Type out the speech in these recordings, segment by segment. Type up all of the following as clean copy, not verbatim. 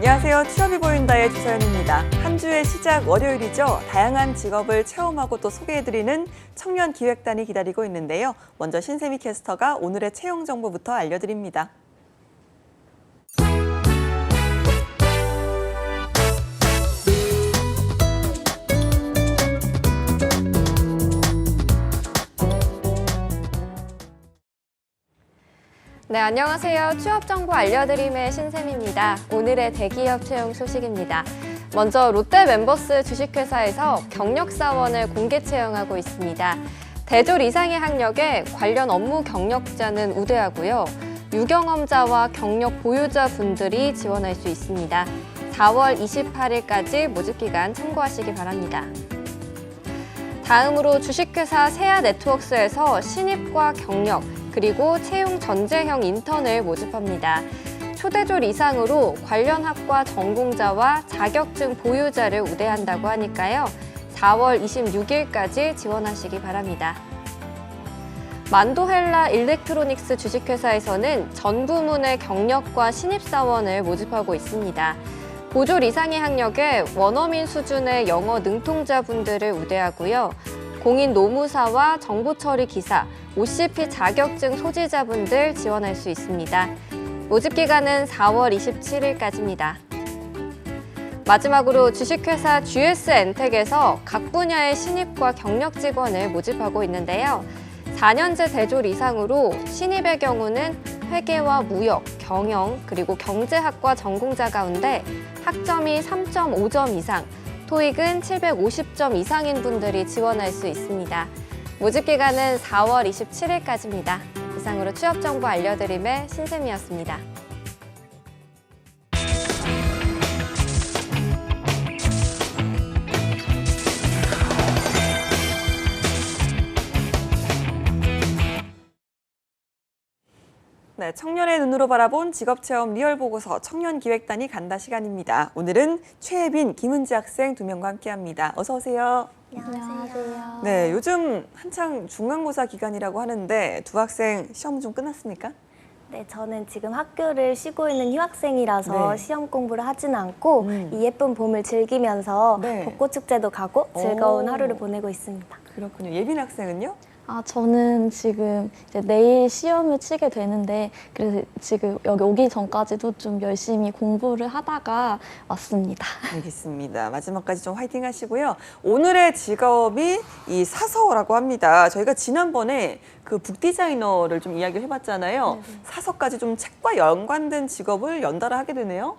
안녕하세요. 취업이 보인다의 주서연입니다. 한 주의 시작 월요일이죠. 다양한 직업을 체험하고 또 소개해드리는 청년 기획단이 기다리고 있는데요. 먼저 신세미 캐스터가 오늘의 채용 정보부터 알려드립니다. 네, 안녕하세요. 취업 정보 알려드림의 신샘입니다. 오늘의 대기업 채용 소식입니다. 먼저 롯데 멤버스 주식회사에서 경력사원을 공개 채용하고 있습니다. 대졸 이상의 학력에 관련 업무 경력자는 우대하고요. 유경험자와 경력 보유자 분들이 지원할 수 있습니다. 4월 28일까지 모집기간 참고하시기 바랍니다. 다음으로 주식회사 세아네트웍스에서 신입과 경력, 그리고 채용 전제형 인턴을 모집합니다. 초대졸 이상으로 관련 학과 전공자와 자격증 보유자를 우대한다고 하니까요. 4월 26일까지 지원하시기 바랍니다. 만도헬라 일렉트로닉스 주식회사에서는 전 부문의 경력과 신입사원을 모집하고 있습니다. 고졸 이상의 학력에 원어민 수준의 영어 능통자분들을 우대하고요. 공인 노무사와 정보처리 기사, OCP 자격증 소지자분들 지원할 수 있습니다. 모집 기간은 4월 27일까지입니다. 마지막으로 주식회사 GS엔텍에서 각 분야의 신입과 경력 직원을 모집하고 있는데요. 4년제 대졸 이상으로 신입의 경우는 회계와 무역, 경영, 그리고 경제학과 전공자 가운데 학점이 3.5점 이상, 토익은 750점 이상인 분들이 지원할 수 있습니다. 모집 기간은 4월 27일까지입니다. 이상으로 취업 정보 알려드림의 신샘이었습니다. 네, 청년의 눈으로 바라본 직업체험 리얼보고서 청년기획단이 간다 시간입니다. 오늘은 최혜빈, 김은지 학생 두 명과 함께합니다. 어서 오세요. 안녕하세요. 네, 요즘 한창 중간고사 기간이라고 하는데 두 학생 시험 좀 끝났습니까? 네, 저는 지금 학교를 쉬고 있는 휴학생이라서 네. 시험 공부를 하진 않고 이 예쁜 봄을 즐기면서 네. 벚꽃축제도 가고 즐거운 하루를 보내고 있습니다. 그렇군요. 예빈 학생은요? 저는 지금 이제 내일 시험을 치게 되는데 그래서 지금 여기 오기 전까지도 좀 열심히 공부를 하다가 왔습니다. 알겠습니다. 마지막까지 좀 화이팅 하시고요. 오늘의 직업이 이 사서라고 합니다. 저희가 지난번에 그 북디자이너를 좀 이야기를 해봤잖아요. 네네. 사서까지 좀 책과 연관된 직업을 연달아 하게 되네요.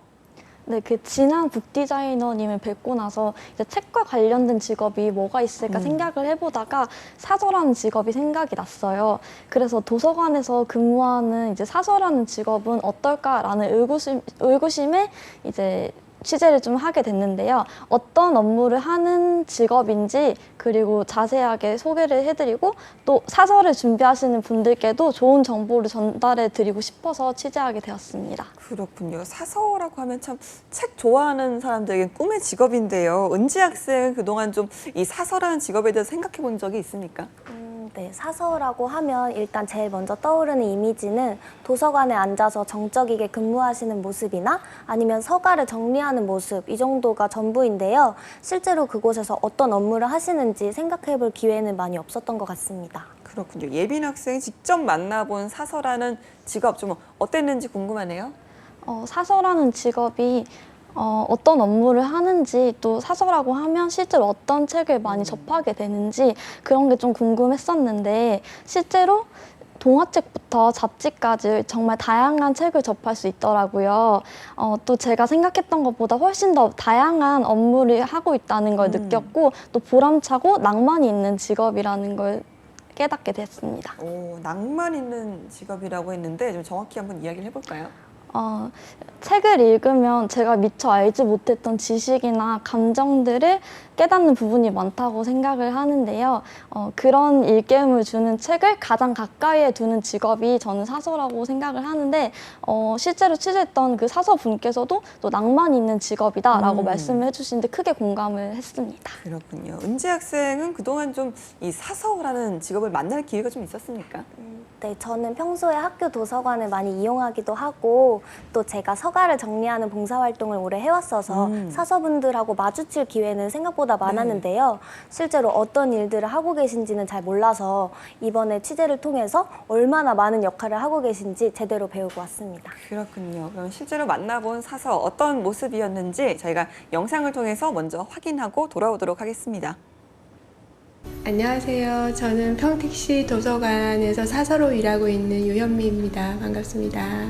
네, 그 진한 북디자이너님을 뵙고 나서 이제 책과 관련된 직업이 뭐가 있을까 생각을 해보다가 사서라는 직업이 생각이 났어요. 그래서 도서관에서 근무하는 이제 사서라는 직업은 어떨까라는 의구심에 이제 취재를 좀 하게 됐는데요. 어떤 업무를 하는 직업인지 그리고 자세하게 소개를 해드리고 또 사서를 준비하시는 분들께도 좋은 정보를 전달해 드리고 싶어서 취재하게 되었습니다. 그렇군요. 사서라고 하면 참 책 좋아하는 사람들에겐 꿈의 직업인데요. 은지 학생은 그동안 좀 이 사서라는 직업에 대해서 생각해 본 적이 있습니까? 네, 사서라고 하면 일단 제일 먼저 떠오르는 이미지는 도서관에 앉아서 정적이게 근무하시는 모습이나 아니면 서가를 정리하는 모습, 이 정도가 전부인데요. 실제로 그곳에서 어떤 업무를 하시는지 생각해 볼 기회는 많이 없었던 것 같습니다. 그렇군요. 예빈 학생이 직접 만나본 사서라는 직업 좀 어땠는지 궁금하네요. 사서라는 직업이 어떤 업무를 하는지 또 사서라고 하면 실제로 어떤 책을 많이 접하게 되는지 그런 게 좀 궁금했었는데 실제로 동화책부터 잡지까지 정말 다양한 책을 접할 수 있더라고요. 또 제가 생각했던 것보다 훨씬 더 다양한 업무를 하고 있다는 걸 느꼈고 또 보람차고 낭만이 있는 직업이라는 걸 깨닫게 됐습니다. 오, 낭만 있는 직업이라고 했는데 좀 정확히 한번 이야기를 해볼까요? 책을 읽으면 제가 미처 알지 못했던 지식이나 감정들을 깨닫는 부분이 많다고 생각을 하는데요. 그런 일깨움을 주는 책을 가장 가까이에 두는 직업이 저는 사서라고 생각을 하는데 실제로 취재했던 그 사서분께서도 또 낭만 있는 직업이다라고 말씀을 해주시는데 크게 공감을 했습니다. 그렇군요. 은지 학생은 그동안 좀 이 사서라는 직업을 만날 기회가 좀 있었습니까? 네, 저는 평소에 학교 도서관을 많이 이용하기도 하고 또 제가 서가를 정리하는 봉사활동을 오래 해왔어서 사서분들하고 마주칠 기회는 생각보다 많았는데요. 실제로 어떤 일들을 하고 계신지는 잘 몰라서 이번에 취재를 통해서 얼마나 많은 역할을 하고 계신지 제대로 배우고 왔습니다. 그렇군요. 그럼 실제로 만나본 사서 어떤 모습이었는지 저희가 영상을 통해서 먼저 확인하고 돌아오도록 하겠습니다. 안녕하세요. 저는 평택시 도서관에서 사서로 일하고 있는 유현미입니다. 반갑습니다.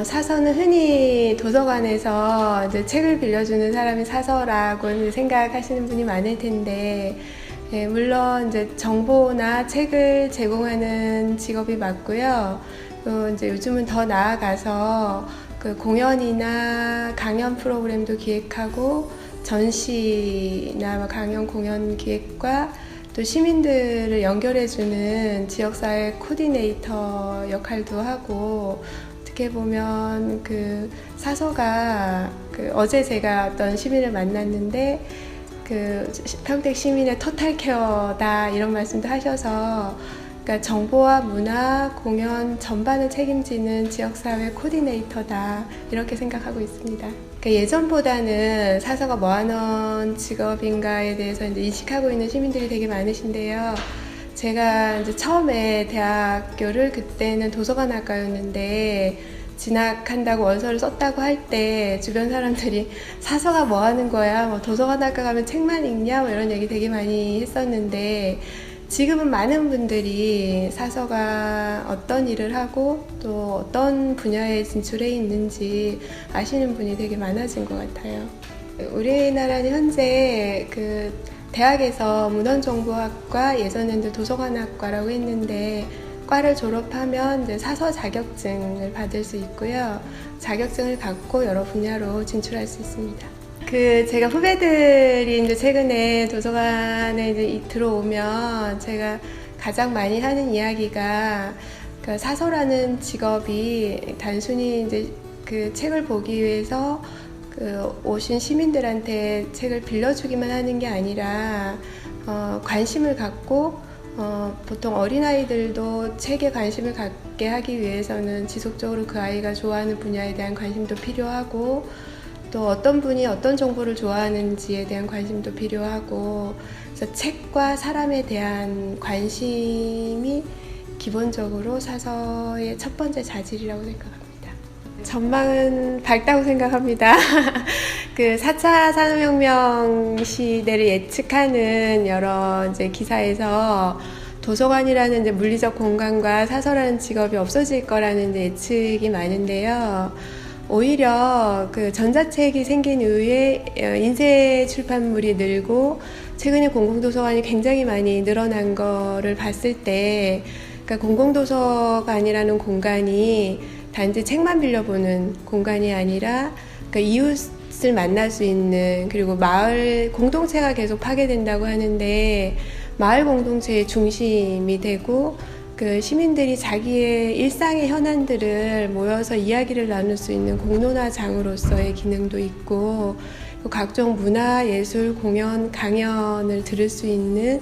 사서는 흔히 도서관에서 이제 책을 빌려주는 사람이 사서라고 생각하시는 분이 많을 텐데, 예, 물론 이제 정보나 책을 제공하는 직업이 맞고요. 또 이제 요즘은 더 나아가서 그 공연이나 강연 프로그램도 기획하고 전시나 강연 공연 기획과 또 시민들을 연결해주는 지역사회 코디네이터 역할도 하고, 어떻게 보면 그 사서가 어제 제가 어떤 시민을 만났는데 평택 시민의 토탈 케어다 이런 말씀도 하셔서, 그러니까 정보와 문화, 공연 전반을 책임지는 지역사회 코디네이터다 이렇게 생각하고 있습니다. 그러니까 예전보다는 사서가 뭐하는 직업인가에 대해서 이제 인식하고 있는 시민들이 되게 많으신데요. 제가 이제 처음에 대학교를 그때는 도서관학과였는데 진학한다고 원서를 썼다고 할 때 주변 사람들이 사서가 뭐 하는 거야? 뭐 도서관학과 가면 책만 읽냐? 뭐 이런 얘기 되게 많이 했었는데 지금은 많은 분들이 사서가 어떤 일을 하고 또 어떤 분야에 진출해 있는지 아시는 분이 되게 많아진 것 같아요. 우리나라는 현재 대학에서 문헌정보학과, 예전에는 도서관학과라고 했는데 과를 졸업하면 이제 사서 자격증을 받을 수 있고요. 자격증을 갖고 여러 분야로 진출할 수 있습니다. 제가 후배들이 이제 최근에 도서관에 이제 들어오면 제가 가장 많이 하는 이야기가 사서라는 직업이 단순히 이제 책을 보기 위해서 오신 시민들한테 책을 빌려주기만 하는 게 아니라 관심을 갖고 보통 어린아이들도 책에 관심을 갖게 하기 위해서는 지속적으로 그 아이가 좋아하는 분야에 대한 관심도 필요하고 또 어떤 분이 어떤 정보를 좋아하는지에 대한 관심도 필요하고, 그래서 책과 사람에 대한 관심이 기본적으로 사서의 첫 번째 자질이라고 생각합니다. 전망은 밝다고 생각합니다. 4차 산업혁명 시대를 예측하는 여러 이제 기사에서 도서관이라는 이제 물리적 공간과 사서라는 직업이 없어질 거라는 이제 예측이 많은데요. 오히려 전자책이 생긴 이후에 인쇄 출판물이 늘고 최근에 공공도서관이 굉장히 많이 늘어난 거를 봤을 때, 그러니까 공공도서관이라는 공간이 단지 책만 빌려보는 공간이 아니라 이웃을 만날 수 있는, 그리고 마을 공동체가 계속 파괴된다고 하는데 마을 공동체의 중심이 되고 시민들이 자기의 일상의 현안들을 모여서 이야기를 나눌 수 있는 공론화장으로서의 기능도 있고, 각종 문화, 예술, 공연, 강연을 들을 수 있는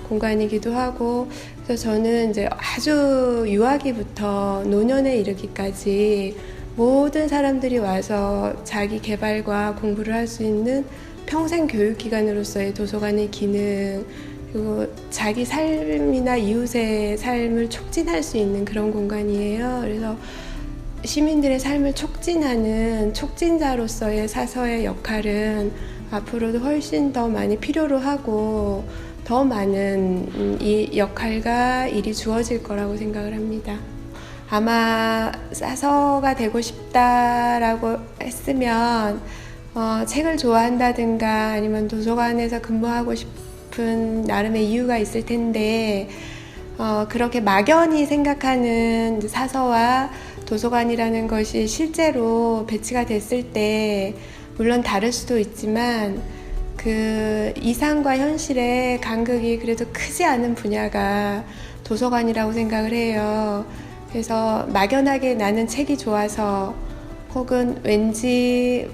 공간이기도 하고, 그래서 저는 이제 아주 유아기부터 노년에 이르기까지 모든 사람들이 와서 자기 개발과 공부를 할 수 있는 평생 교육기관으로서의 도서관의 기능, 그리고 자기 삶이나 이웃의 삶을 촉진할 수 있는 그런 공간이에요. 그래서 시민들의 삶을 촉진하는 촉진자로서의 사서의 역할은 앞으로도 훨씬 더 많이 필요로 하고 더 많은 이 역할과 일이 주어질 거라고 생각을 합니다. 아마 사서가 되고 싶다라고 했으면 책을 좋아한다든가 아니면 도서관에서 근무하고 싶은 나름의 이유가 있을 텐데 그렇게 막연히 생각하는 사서와 도서관이라는 것이 실제로 배치가 됐을 때 물론 다를 수도 있지만 그 이상과 현실의 간극이 그래도 크지 않은 분야가 도서관이라고 생각을 해요. 그래서 막연하게 나는 책이 좋아서 혹은 왠지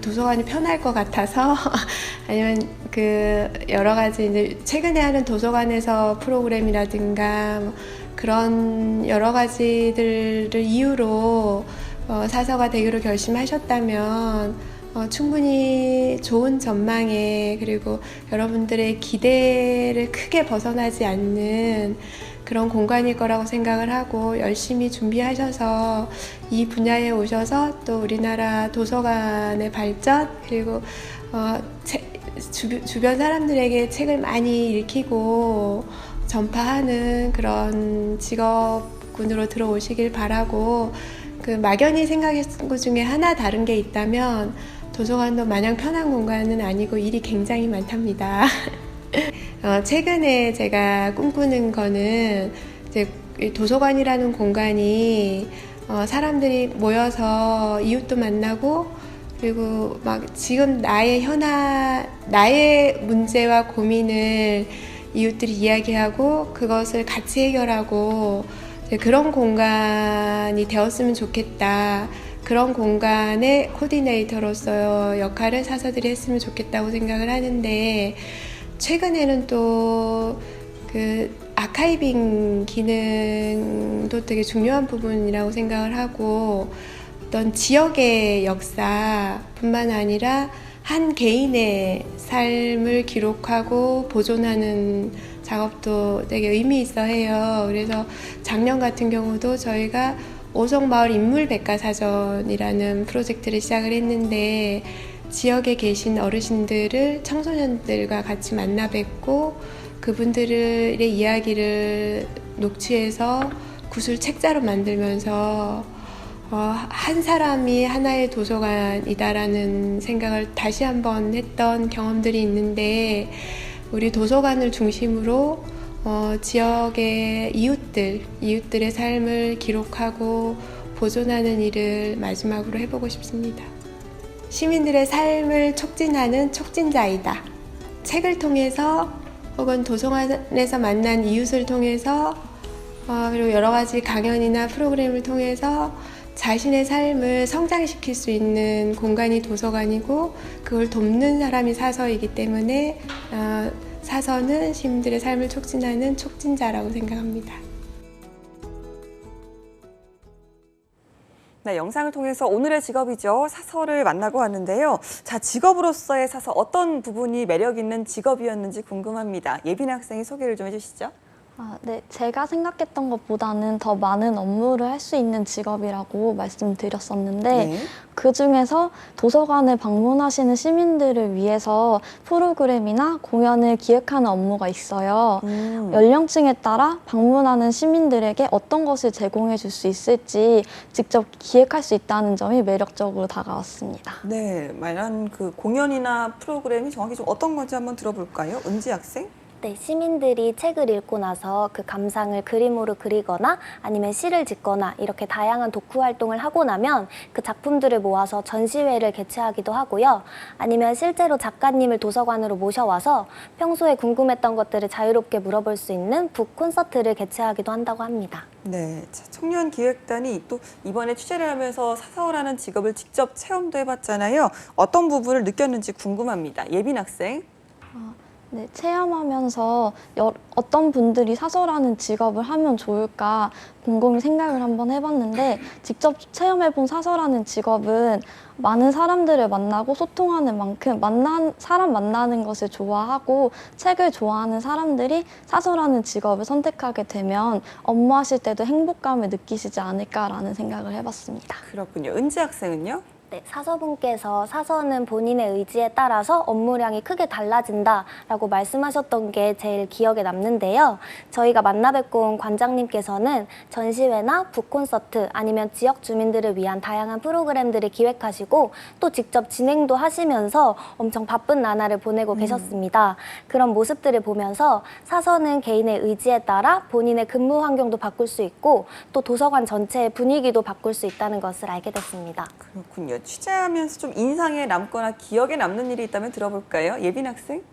도서관이 편할 것 같아서 아니면 여러 가지 이제 최근에 하는 도서관에서 프로그램이라든가 그런 여러 가지들을 이유로 사서가 되기로 결심하셨다면 충분히 좋은 전망에 그리고 여러분들의 기대를 크게 벗어나지 않는 그런 공간일 거라고 생각을 하고 열심히 준비하셔서 이 분야에 오셔서 또 우리나라 도서관의 발전 그리고 주변 사람들에게 책을 많이 읽히고 전파하는 그런 직업군으로 들어오시길 바라고 그 막연히 생각했던 것 중에 하나 다른 게 있다면 도서관도 마냥 편한 공간은 아니고 일이 굉장히 많답니다. 최근에 제가 꿈꾸는 거는 이제 도서관이라는 공간이 사람들이 모여서 이웃도 만나고 그리고 막 지금 나의 문제와 고민을 이웃들이 이야기하고 그것을 같이 해결하고 그런 공간이 되었으면 좋겠다. 그런 공간의 코디네이터로서 역할을 사서들이 했으면 좋겠다고 생각을 하는데 최근에는 또 그 아카이빙 기능도 되게 중요한 부분이라고 생각을 하고 어떤 지역의 역사뿐만 아니라 한 개인의 삶을 기록하고 보존하는 작업도 되게 의미 있어 해요. 그래서 작년 같은 경우도 저희가 오송마을 인물백과사전이라는 프로젝트를 시작을 했는데 지역에 계신 어르신들을 청소년들과 같이 만나 뵙고 그분들의 이야기를 녹취해서 구술 책자로 만들면서 한 사람이 하나의 도서관이다라는 생각을 다시 한번 했던 경험들이 있는데 우리 도서관을 중심으로 지역의 이웃들의 삶을 기록하고 보존하는 일을 마지막으로 해보고 싶습니다. 시민들의 삶을 촉진하는 촉진자이다. 책을 통해서 혹은 도서관에서 만난 이웃을 통해서 그리고 여러 가지 강연이나 프로그램을 통해서 자신의 삶을 성장시킬 수 있는 공간이 도서관이고 그걸 돕는 사람이 사서이기 때문에 사서는 시민들의 삶을 촉진하는 촉진자라고 생각합니다. 네, 영상을 통해서 오늘의 직업이죠. 사서를 만나고 왔는데요. 자, 직업으로서의 사서 어떤 부분이 매력 있는 직업이었는지 궁금합니다. 예빈 학생이 소개를 좀 해주시죠. 네, 제가 생각했던 것보다는 더 많은 업무를 할 수 있는 직업이라고 말씀드렸었는데 네. 그중에서 도서관에 방문하시는 시민들을 위해서 프로그램이나 공연을 기획하는 업무가 있어요. 연령층에 따라 방문하는 시민들에게 어떤 것을 제공해 줄 수 있을지 직접 기획할 수 있다는 점이 매력적으로 다가왔습니다. 네, 말한 그 공연이나 프로그램이 정확히 좀 어떤 건지 한번 들어볼까요? 은지 학생? 네, 시민들이 책을 읽고 나서 그 감상을 그림으로 그리거나 아니면 시를 짓거나 이렇게 다양한 독후 활동을 하고 나면 그 작품들을 모아서 전시회를 개최하기도 하고요. 아니면 실제로 작가님을 도서관으로 모셔와서 평소에 궁금했던 것들을 자유롭게 물어볼 수 있는 북 콘서트를 개최하기도 한다고 합니다. 네, 자, 청년 기획단이 또 이번에 취재를 하면서 사서라는 직업을 직접 체험도 해봤잖아요. 어떤 부분을 느꼈는지 궁금합니다. 예빈 학생. 네, 체험하면서 어떤 분들이 사서라는 직업을 하면 좋을까 곰곰이 생각을 한번 해봤는데 직접 체험해본 사서라는 직업은 많은 사람들을 만나고 소통하는 만큼 사람 만나는 것을 좋아하고 책을 좋아하는 사람들이 사서라는 직업을 선택하게 되면 업무하실 때도 행복감을 느끼시지 않을까라는 생각을 해봤습니다. 그렇군요. 은지 학생은요? 네, 사서분께서 사서는 본인의 의지에 따라서 업무량이 크게 달라진다라고 말씀하셨던 게 제일 기억에 남는데요. 저희가 만나 뵙고 온 관장님께서는 전시회나 북콘서트 아니면 지역 주민들을 위한 다양한 프로그램들을 기획하시고 또 직접 진행도 하시면서 엄청 바쁜 나날을 보내고 계셨습니다. 그런 모습들을 보면서 사서는 개인의 의지에 따라 본인의 근무 환경도 바꿀 수 있고 또 도서관 전체의 분위기도 바꿀 수 있다는 것을 알게 됐습니다. 그렇군요. 취재하면서 좀 인상에 남거나 기억에 남는 일이 있다면 들어볼까요? 예빈 학생?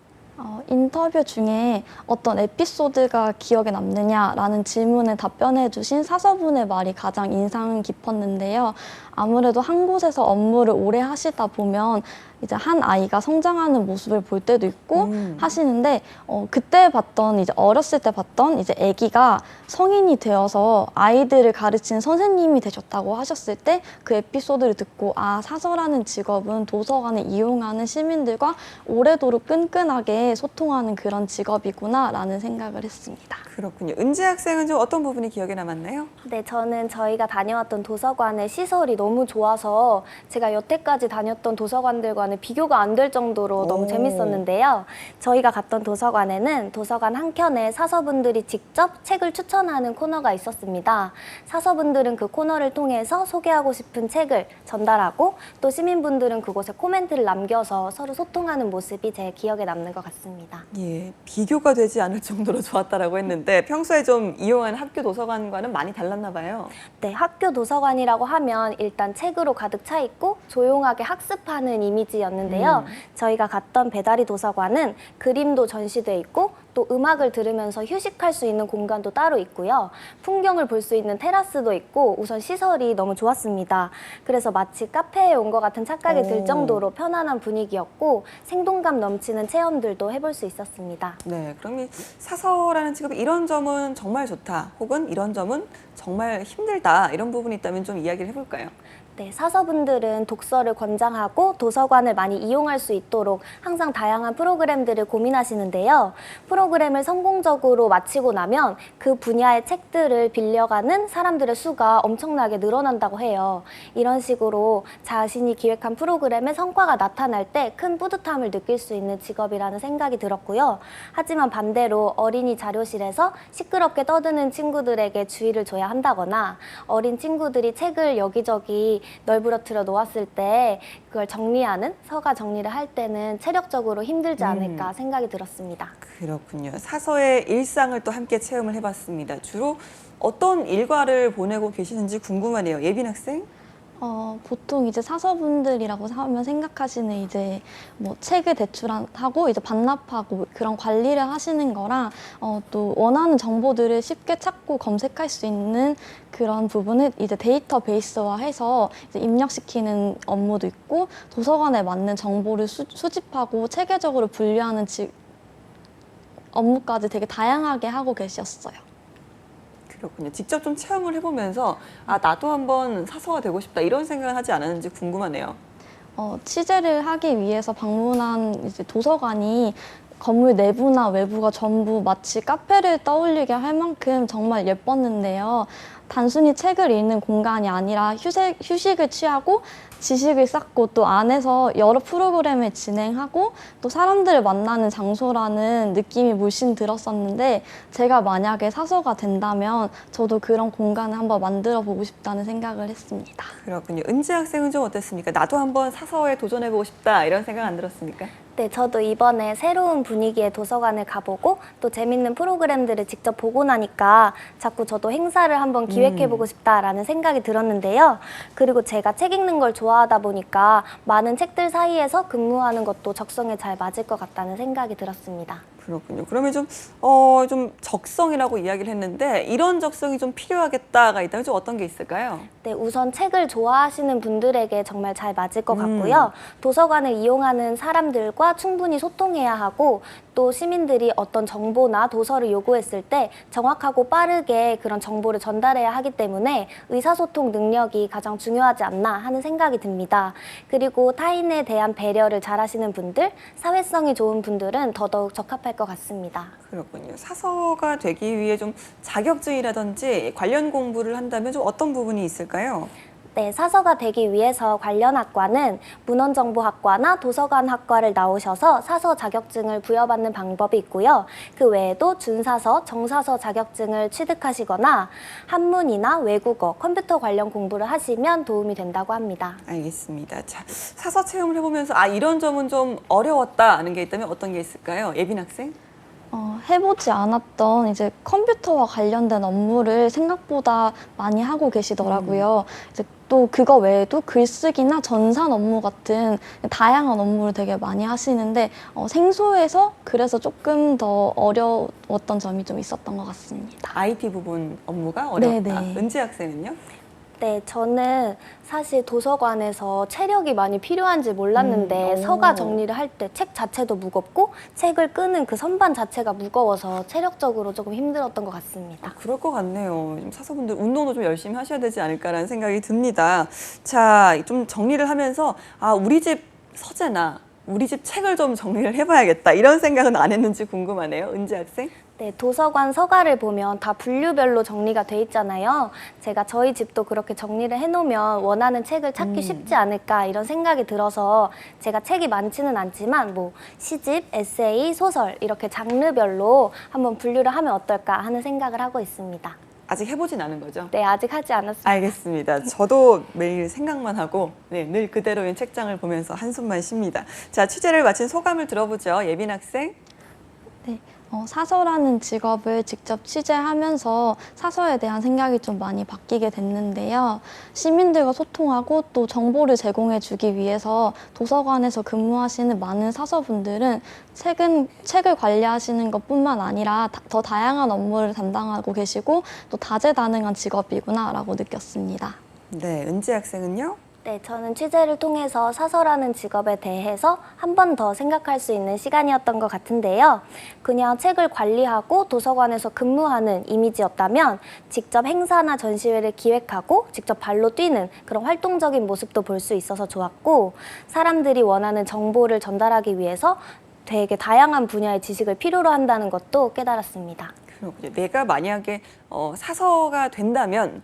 인터뷰 중에 어떤 에피소드가 기억에 남느냐라는 질문에 답변해 주신 사서분의 말이 가장 인상 깊었는데요. 아무래도 한 곳에서 업무를 오래 하시다 보면 이제 한 아이가 성장하는 모습을 볼 때도 있고 하시는데 그때 봤던 이제 어렸을 때 봤던 이제 아기가 성인이 되어서 아이들을 가르치는 선생님이 되셨다고 하셨을 때 그 에피소드를 듣고 아 사서라는 직업은 도서관을 이용하는 시민들과 오래도록 끈끈하게 소통하는 그런 직업이구나라는 생각을 했습니다. 그렇군요. 은지 학생은 좀 어떤 부분이 기억에 남았나요? 네, 저는 저희가 다녀왔던 도서관의 시설이 너무 좋아서 제가 여태까지 다녔던 도서관들과는 비교가 안 될 정도로 너무 오. 재밌었는데요. 저희가 갔던 도서관에는 도서관 한켠에 사서분들이 직접 책을 추천하는 코너가 있었습니다. 사서분들은 그 코너를 통해서 소개하고 싶은 책을 전달하고 또 시민분들은 그곳에 코멘트를 남겨서 서로 소통하는 모습이 제 기억에 남는 것 같습니다. 예, 비교가 되지 않을 정도로 좋았다라고 했는데 평소에 좀 이용하는 학교 도서관과는 많이 달랐나 봐요. 네, 학교 도서관이라고 하면 일단 책으로 가득 차 있고 조용하게 학습하는 이미지였는데요. 저희가 갔던 배다리 도서관은 그림도 전시돼 있고 또 음악을 들으면서 휴식할 수 있는 공간도 따로 있고요. 풍경을 볼 수 있는 테라스도 있고 우선 시설이 너무 좋았습니다. 그래서 마치 카페에 온 것 같은 착각이 들 정도로 편안한 분위기였고 생동감 넘치는 체험들도 해볼 수 있었습니다. 네, 그럼 이 사서라는 직업이 이런 점은 정말 좋다, 혹은 이런 점은 정말 힘들다 이런 부분이 있다면 좀 이야기를 해볼까요? 네, 사서분들은 독서를 권장하고 도서관을 많이 이용할 수 있도록 항상 다양한 프로그램들을 고민하시는데요. 프로그램을 성공적으로 마치고 나면 그 분야의 책들을 빌려가는 사람들의 수가 엄청나게 늘어난다고 해요. 이런 식으로 자신이 기획한 프로그램의 성과가 나타날 때 큰 뿌듯함을 느낄 수 있는 직업이라는 생각이 들었고요. 하지만 반대로 어린이 자료실에서 시끄럽게 떠드는 친구들에게 주의를 줘야 한다거나 어린 친구들이 책을 여기저기 널브러뜨려 놓았을 때 그걸 정리하는 서가 정리를 할 때는 체력적으로 힘들지 않을까 생각이 들었습니다. 그렇군요. 사서의 일상을 또 함께 체험을 해봤습니다. 주로 어떤 일과를 보내고 계시는지 궁금하네요. 예빈 학생? 보통 이제 사서분들이라고 하면 생각하시는 이제 뭐 책을 대출하고 이제 반납하고 그런 관리를 하시는 거랑 또 원하는 정보들을 쉽게 찾고 검색할 수 있는 그런 부분을 이제 데이터베이스화해서 이제 입력시키는 업무도 있고 도서관에 맞는 정보를 수집하고 체계적으로 분류하는 업무까지 되게 다양하게 하고 계셨어요. 그렇군요. 직접 좀 체험을 해보면서 아 나도 한번 사서가 되고 싶다 이런 생각을 하지 않았는지 궁금하네요. 취재를 하기 위해서 방문한 이제 도서관이 건물 내부나 외부가 전부 마치 카페를 떠올리게 할 만큼 정말 예뻤는데요. 단순히 책을 읽는 공간이 아니라 휴식을 취하고 지식을 쌓고 또 안에서 여러 프로그램을 진행하고 또 사람들을 만나는 장소라는 느낌이 물씬 들었었는데 제가 만약에 사서가 된다면 저도 그런 공간을 한번 만들어 보고 싶다는 생각을 했습니다. 그렇군요. 은지 학생은 좀 어땠습니까? 나도 한번 사서에 도전해보고 싶다 이런 생각 안 들었습니까? 네, 저도 이번에 새로운 분위기의 도서관을 가보고 또 재밌는 프로그램들을 직접 보고 나니까 자꾸 저도 행사를 한번 기획해보고 싶다라는 생각이 들었는데요. 그리고 제가 책 읽는 걸 좋아하다 보니까 많은 책들 사이에서 근무하는 것도 적성에 잘 맞을 것 같다는 생각이 들었습니다. 그렇군요. 그러면 좀 적성이라고 이야기를 했는데 이런 적성이 좀 필요하겠다가 있다면 좀 어떤 게 있을까요? 네, 우선 책을 좋아하시는 분들에게 정말 잘 맞을 것 같고요. 도서관을 이용하는 사람들과 충분히 소통해야 하고 또 시민들이 어떤 정보나 도서를 요구했을 때 정확하고 빠르게 그런 정보를 전달해야 하기 때문에 의사소통 능력이 가장 중요하지 않나 하는 생각이 듭니다. 그리고 타인에 대한 배려를 잘하시는 분들, 사회성이 좋은 분들은 더더욱 적합할 것 같습니다. 그렇군요. 사서가 되기 위해 좀 자격증이라든지 관련 공부를 한다면 좀 어떤 부분이 있을까요? 네, 사서가 되기 위해서 관련 학과는 문헌정보학과나 도서관학과를 나오셔서 사서 자격증을 부여받는 방법이 있고요. 그 외에도 준사서, 정사서 자격증을 취득하시거나 한문이나 외국어, 컴퓨터 관련 공부를 하시면 도움이 된다고 합니다. 알겠습니다. 자, 사서 체험을 해보면서 아 이런 점은 좀 어려웠다 하는 게 있다면 어떤 게 있을까요? 예빈 학생? 해보지 않았던 이제 컴퓨터와 관련된 업무를 생각보다 많이 하고 계시더라고요. 이제 또 그거 외에도 글쓰기나 전산 업무 같은 다양한 업무를 되게 많이 하시는데 생소해서 그래서 조금 더 어려웠던 점이 좀 있었던 것 같습니다. IT 부분 업무가 어려웠다. 네네. 은지 학생은요? 네, 저는 사실 도서관에서 체력이 많이 필요한지 몰랐는데 서가 정리를 할 때 책 자체도 무겁고 책을 끄는 그 선반 자체가 무거워서 체력적으로 조금 힘들었던 것 같습니다. 그럴 것 같네요. 좀 사서분들 운동도 좀 열심히 하셔야 되지 않을까라는 생각이 듭니다. 자, 좀 정리를 하면서 우리 집 서재나 우리 집 책을 좀 정리를 해봐야겠다 이런 생각은 안 했는지 궁금하네요. 은지 학생. 네, 도서관 서가를 보면 다 분류별로 정리가 돼 있잖아요. 제가 저희 집도 그렇게 정리를 해놓으면 원하는 책을 찾기 쉽지 않을까 이런 생각이 들어서 제가 책이 많지는 않지만 뭐 시집, 에세이, 소설 이렇게 장르별로 한번 분류를 하면 어떨까 하는 생각을 하고 있습니다. 아직 해보진 않은 거죠? 네, 아직 하지 않았습니다. 알겠습니다. 저도 매일 생각만 하고 늘 그대로인 책장을 보면서 한숨만 쉽니다. 자, 취재를 마친 소감을 들어보죠. 예빈 학생. 네, 사서라는 직업을 직접 취재하면서 사서에 대한 생각이 좀 많이 바뀌게 됐는데요. 시민들과 소통하고 또 정보를 제공해주기 위해서 도서관에서 근무하시는 많은 사서분들은 책을 관리하시는 것뿐만 아니라 더 다양한 업무를 담당하고 계시고 또 다재다능한 직업이구나라고 느꼈습니다. 네, 은지 학생은요? 네, 저는 취재를 통해서 사서라는 직업에 대해서 한 번 더 생각할 수 있는 시간이었던 것 같은데요. 그냥 책을 관리하고 도서관에서 근무하는 이미지였다면 직접 행사나 전시회를 기획하고 직접 발로 뛰는 그런 활동적인 모습도 볼 수 있어서 좋았고 사람들이 원하는 정보를 전달하기 위해서 되게 다양한 분야의 지식을 필요로 한다는 것도 깨달았습니다. 그렇군요. 내가 만약에 사서가 된다면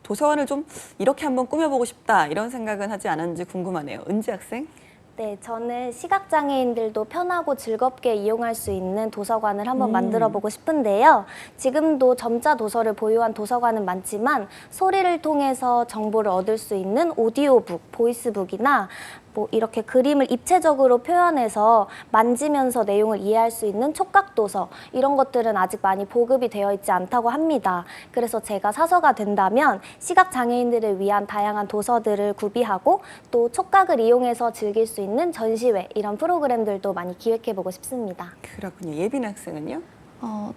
도서관을 좀 이렇게 한번 꾸며보고 싶다 이런 생각은 하지 않았는지 궁금하네요. 은지 학생? 네, 저는 시각장애인들도 편하고 즐겁게 이용할 수 있는 도서관을 한번 만들어보고 싶은데요. 지금도 점자 도서를 보유한 도서관은 많지만 소리를 통해서 정보를 얻을 수 있는 오디오북, 보이스북이나 뭐 이렇게 그림을 입체적으로 표현해서 만지면서 내용을 이해할 수 있는 촉각도서 이런 것들은 아직 많이 보급이 되어 있지 않다고 합니다. 그래서 제가 사서가 된다면 시각장애인들을 위한 다양한 도서들을 구비하고 또 촉각을 이용해서 즐길 수 있는 전시회 이런 프로그램들도 많이 기획해보고 싶습니다. 그렇군요. 예빈 학생은요?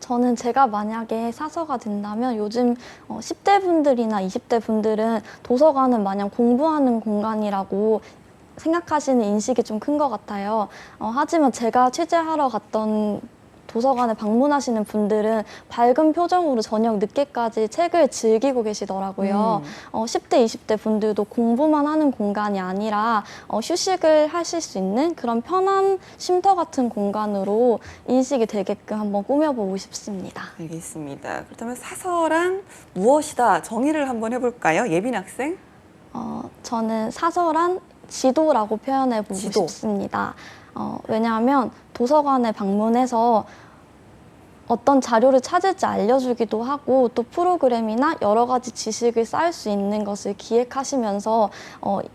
저는 제가 만약에 사서가 된다면 요즘 10대 분들이나 20대 분들은 도서관은 마냥 공부하는 공간이라고 생각하시는 인식이 좀 큰 것 같아요. 하지만 제가 취재하러 갔던 도서관에 방문하시는 분들은 밝은 표정으로 저녁 늦게까지 책을 즐기고 계시더라고요. 10대, 20대 분들도 공부만 하는 공간이 아니라 휴식을 하실 수 있는 그런 편한 쉼터 같은 공간으로 인식이 되게끔 한번 꾸며보고 싶습니다. 알겠습니다. 그렇다면 사서란 무엇이다? 정의를 한번 해볼까요? 예빈 학생? 저는 사서란 지도라고 표현해보고 싶습니다. 왜냐하면 도서관에 방문해서 어떤 자료를 찾을지 알려주기도 하고 또 프로그램이나 여러 가지 지식을 쌓을 수 있는 것을 기획하시면서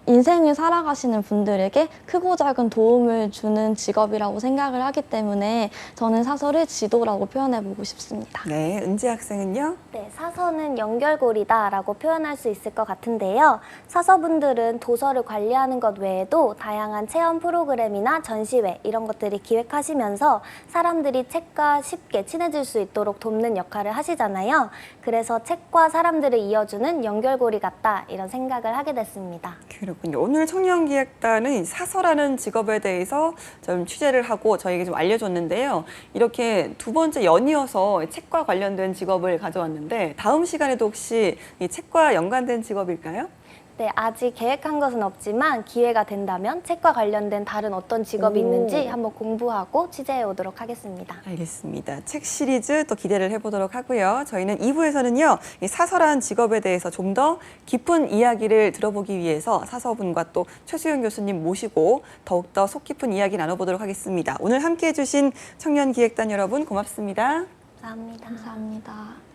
인생을 살아가시는 분들에게 크고 작은 도움을 주는 직업이라고 생각을 하기 때문에 저는 사서를 지도라고 표현해보고 싶습니다. 네, 은지 학생은요? 네, 사서는 연결고리다라고 표현할 수 있을 것 같은데요. 사서분들은 도서를 관리하는 것 외에도 다양한 체험 프로그램이나 전시회 이런 것들이 기획하시면서 사람들이 책과 쉽게 친해질 수 있도록 돕는 역할을 하시잖아요. 그래서 책과 사람들을 이어주는 연결고리 같다 이런 생각을 하게 됐습니다. 그렇군요. 오늘 청년기획단은 사서라는 직업에 대해서 좀 취재를 하고 저에게 좀 알려줬는데요. 이렇게 두 번째 연이어서 책과 관련된 직업을 가져왔는데 다음 시간에도 혹시 이 책과 연관된 직업일까요? 네, 아직 계획한 것은 없지만 기회가 된다면 책과 관련된 다른 어떤 직업이 있는지 한번 공부하고 취재해 오도록 하겠습니다. 알겠습니다. 책 시리즈 또 기대를 해보도록 하고요. 저희는 2부에서는요. 이 사서라는 직업에 대해서 좀 더 깊은 이야기를 들어보기 위해서 사서분과 또 최수영 교수님 모시고 더욱더 속 깊은 이야기 나눠보도록 하겠습니다. 오늘 함께해 주신 청년기획단 여러분 고맙습니다. 감사합니다. 감사합니다.